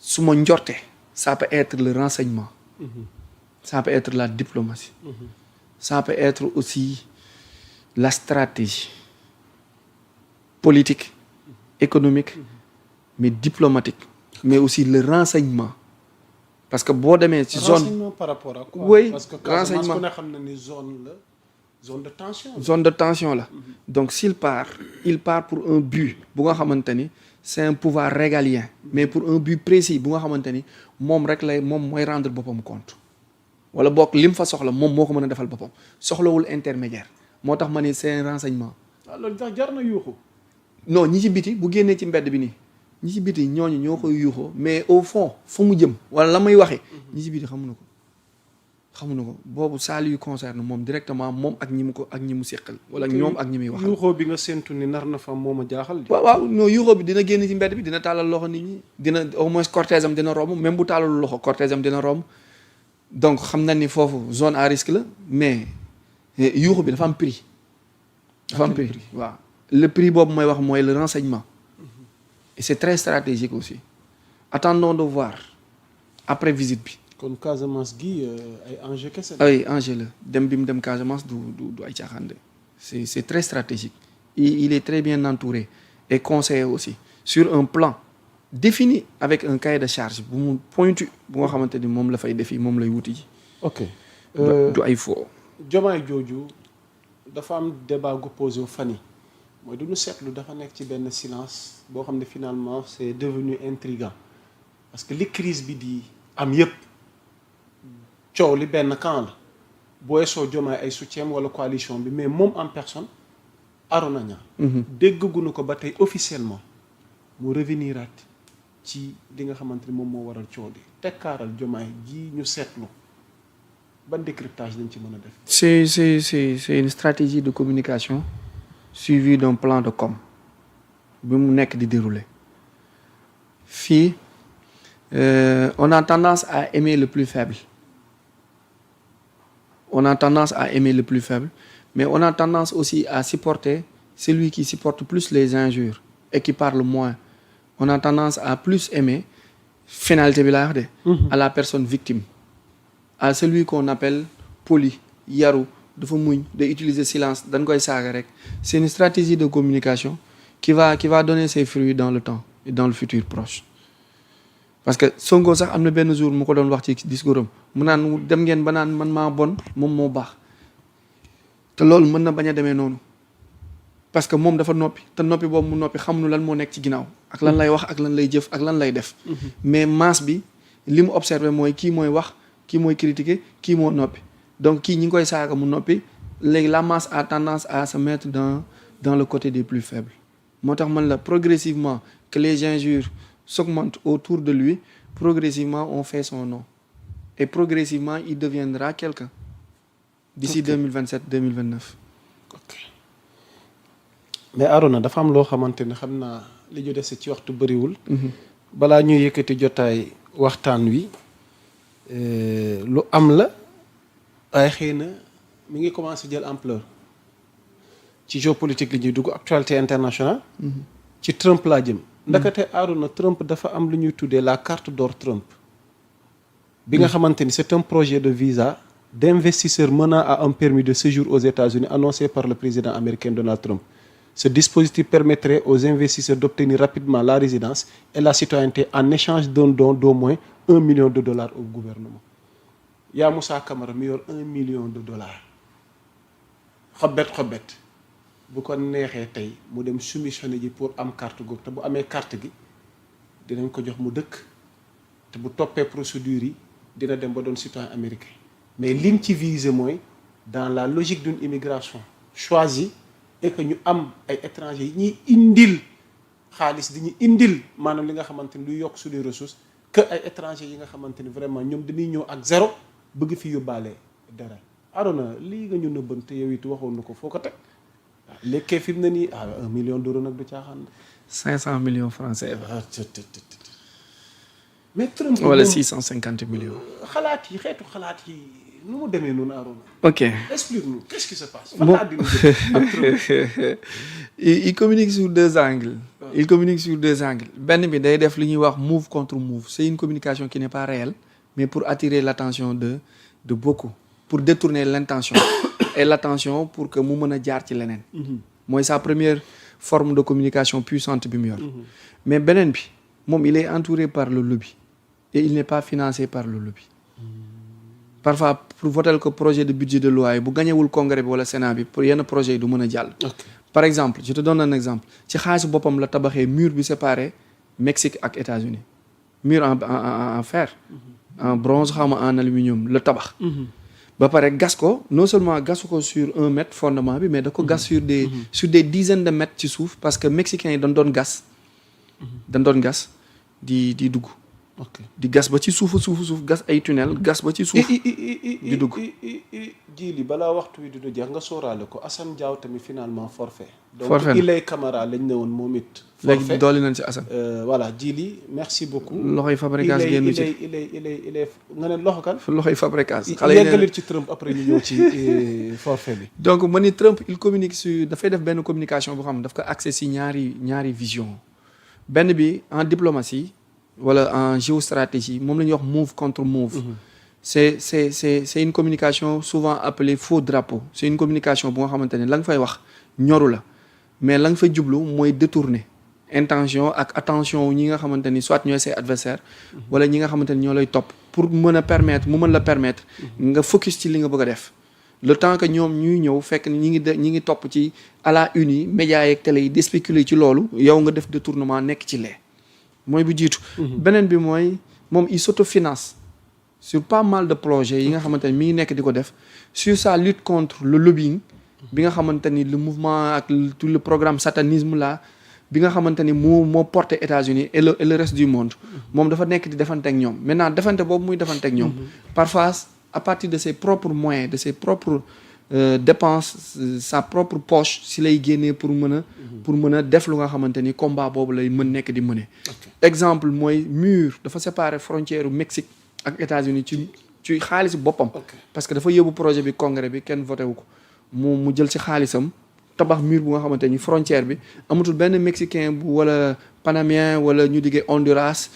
su ma njorte ça peut être le renseignement ça peut être la diplomatie ça peut être aussi la stratégie politique économique mais diplomatique mais aussi le renseignement parce que boo demee ci zone renseignement par rapport à quoi oui parce que renseignement ku ne xam na ni zone de tension la. zone de tension la donc il part pour un but bu nga xamante ni c'est un pouvoir régalien mais pour un but précis bu nga xamante ni moom rek lay moom mooy rendre boppam compte wala bokk lim fa soxla moom moo ko mën a defal boppam soxlawul intermédiaire moo tax ma ni c'est un renseignement. waaw loolu tax jar na yuuxu. non ñi ci biti bu génnee ci mbedd bi nii ñi ci biti ñooñu ñoo koy yuuxoo mais au fond fa mu jëm wala la muy waxee ñi ci biti xamuñu ko boobu ça lui concerne moom directement moom ak ñi mu seqal wala ñoom ak ñi muy waxal. yuuxoo bi nga séntu ni nar na fa moom a jaaxal. waaw non yuuxoo bi dina génn ci mbedd bi dina tàllal loxo nit ñi dina au moins cortège am dina romb même bu tàllalu loxo cortège am dina romb donc xam na ni foofu zone à risque la mais yuuxu bi dafa am prix. dafa am prix waaw le prix boobu mooy wax mooy le renseignement et c'est très stratégique aussi attendons de voir après visite bi. kon Casamance gi ay enjeu kese. ay enjeu la dem bi mu dem Casamance du ay caaxaan de c'est très stratégique il est très bien entouré et conseillé aussi sur un plan défini avec un cahier de charge bu mu pointu bu nga xamante ni moom la fay defi moom lay wuti ji. ok du ay faux. Diomaye jooju dafa am débat gu posé wu fan yi mooy du ñu seetlu dafa nekk ci benn silence boo xam ne finalement c'est devenu intriguant parce que li crise bi di am yépp coow li benn camp la boo soo Diomaye ay soutien wala coalition bi mais moom en personne Arona Niang déggaguñu ko ba tey officiellement mu reveniraat ci li nga xamante ni moom moo waral coow li tekkaaral Diomaye ji ñu seetlu ban décryptage lañ ci mën a def. c'est une stratégie de communication suivie d'un plan de com bi mu nekk di dérouler fii on a tendance à aimer le plus faible mais on a tendance aussi à supporter celui qui supporte plus les injures et qui parle moins on a tendance à plus aimer finalité bi laa wax de à la personne victime à celui qu'on appelle poli yaru dafa muñ day utiliser silence dañ koy saaga rek c'est une stratégie de communication qui va donner ses fruits dans le temps et dans le futur proche parce que Sonko sax am na benn jour mu ko doon wax ci discours am mu naan dem ngeen ba naan man maa bon moom moo baax te loolu mën na bañ a demee noonu parce que moom dafa noppi te noppi boobu mu noppi xamuñu lan moo nekk ci ginnaaw ak lan lay wax ak lan lay jëf ak lan lay def mais masse bi li mu observé mooy kii mooy wax kii mooy critiquer kii moo noppi donc kii ñi ngi koy saaga mu noppi léegi la masse a tendance à se mettre dans le côté des plus faibles moo tax man la progressivement que les injures s'augmentent autour de lui progressivement on fait son nom et progressivement il deviendra quelqu'un d'ici 2027-2029. ok mais Arona dafa am loo xamante ne xam naa li ñu dese ci waxtu bëriwul. balaa ñuy yëkkati jotaay waxtaan wi lu am la waaye xëy na mi ngi commencé jël ampleur ci géopolitique li ñuy dugg actualité internationale. ci Trump laa jëm. ndakate Arona Trump dafa am lu ñuy tuddee la carte d'or Trump. bi nga xamante ni c'est un projet de visa d'investisseur menant à un permis de séjour aux États-Unis annoncé par le président américain Donald Trump. Ce dispositif permettrait aux investisseurs d'obtenir rapidement la résidence et la citoyenneté en échange d'un don d'au moins $1 million au gouvernement. yaa Moussa Camara mi yor $1 million xobet bu ko neexee tey mu dem soumissionné ji pour am carte googu te bu amee carte gi dinañ ko jox mu dëkk te bu toppee procédure yi dina dem ba doon citoyen américain mais liñ ci visé mooy dans la logique d'une immigration choisie et que ñu am ay étrangers yi ñuy indil xaalis di ñu indil maanaam li nga xamante ni luy yokk suñuy ressources que ay étrangers yi nga xamante ni vraiment ñoom dañuy ñëw ak zéro bëgg fi yóbbaale dara. Arona lii nga ñu nëbbante yow it waxoon na ko foo ko teg waaw léegi fi mu ne nii $1 million nag du caaxaan. 500 millions francs CFA. mais Trump wala 650 millions. xalaat yi xeetu xalaat yi nu mu demee noonu Arona. ok explique-nous qu'est-ce qui se passe. bon il communique sur deux angles. Il communique sur deux angles. benn bi day def li ñuy wax move contre move. C'est une communication qui n'est pas réelle mais pour attirer l'attention de beaucoup pour détourner l'intention et l'attention pour que mu mën a jaar ci leneen. mooy sa première forme de communication puissante bi mu yor. mais beneen bi moom il est entouré par le lobby et il n'est pas financé par le lobby. parfois pour voter ko projet de budget de loi yi bu gañewul congrès bi wala sénat bi pour yenn projet yi du mën a jàll. par exemple je te donne un exemple ci xaalisu boppam la tabaxee mur bi séparé Mexique ak États-Unis mur en fer. en bronze xaw ma en aluminium la tabax. ba pare gas ko non seulement gasu ko sur 1 mètre fondement bi mais da ko gas sur des dizaines de mètres ci suuf parce que mexicains yi dañ doon gas. dañ doon gas di dugg. di gas ba ci suuf gas ay tunnel gas ba ci suuf. di dugg ji li balaa waxtu wi du jeex nga sóoraale ko Assane Diaw tamit finalement forfait. forfait donc Ilay Camara lañ ne woon moom it. léegi dolli nañ ci Assane. voilà ji li merci beaucoup. loxoy Fabregas génn ci Ilay nga ne loxo kan. loxoy Fabregas. xale yi yeggalil ci Trump après ñu ñëw ci forfait bi. donc ma ni Trump il communique sur dafay def benn communication boo xam ne daf ko accès si ñaari vision benn bi en diplomatie. wala en géostratégie moom la ñuy wax move contre move. c'est une communication souvent appelée faux drapeau. c'est une communication bu nga xamante ne la nga fay wax ñoru la mais la nga fay jublu mooy détourner intention ak attention ñi nga xamante ni soit ñooy say adversaire wala ñi nga xamante ni ñoo lay topp pour mu mën la permettre nga focus ci li nga bëgg a def. le temps que ñoom ñuy ñëw fekk ñi ngi topp ci à la une yi médias yeeg télé yi di spéculer ci loolu yow nga def détournement nekk ci lee. mooy bu jiitu. beneen bi mooy moom il s'autofinance sur pas mal de projets yi nga xamante ni mi ngi nekk di ko def sur sa lutte contre le lobbying. bi nga xamante ni le mouvement ak tout le programme satanisme là bi nga xamante ni moo porté États-Unis et le reste du monde. moom dafa nekk di defante ak ñoom maintenant defante boobu muy defante ak ñoom. parfois à partir de ses propres moyens de ses propres dépenses sa propre poche si lay génnee pour mën a def lu nga xamante ni combat boobu lay mën nekk di mëne. exemple mooy mur dafa séparer frontière Mexique ak États-Unis ci xaalis boppam. parce que dafa yóbbu projet bi congrès bi kenn voté wu ko mu jël ci xaalisam tabax mur bu nga xamante ni frontière bi amatul benn mexicain bu wala panamien wala ñu diggee Honduras.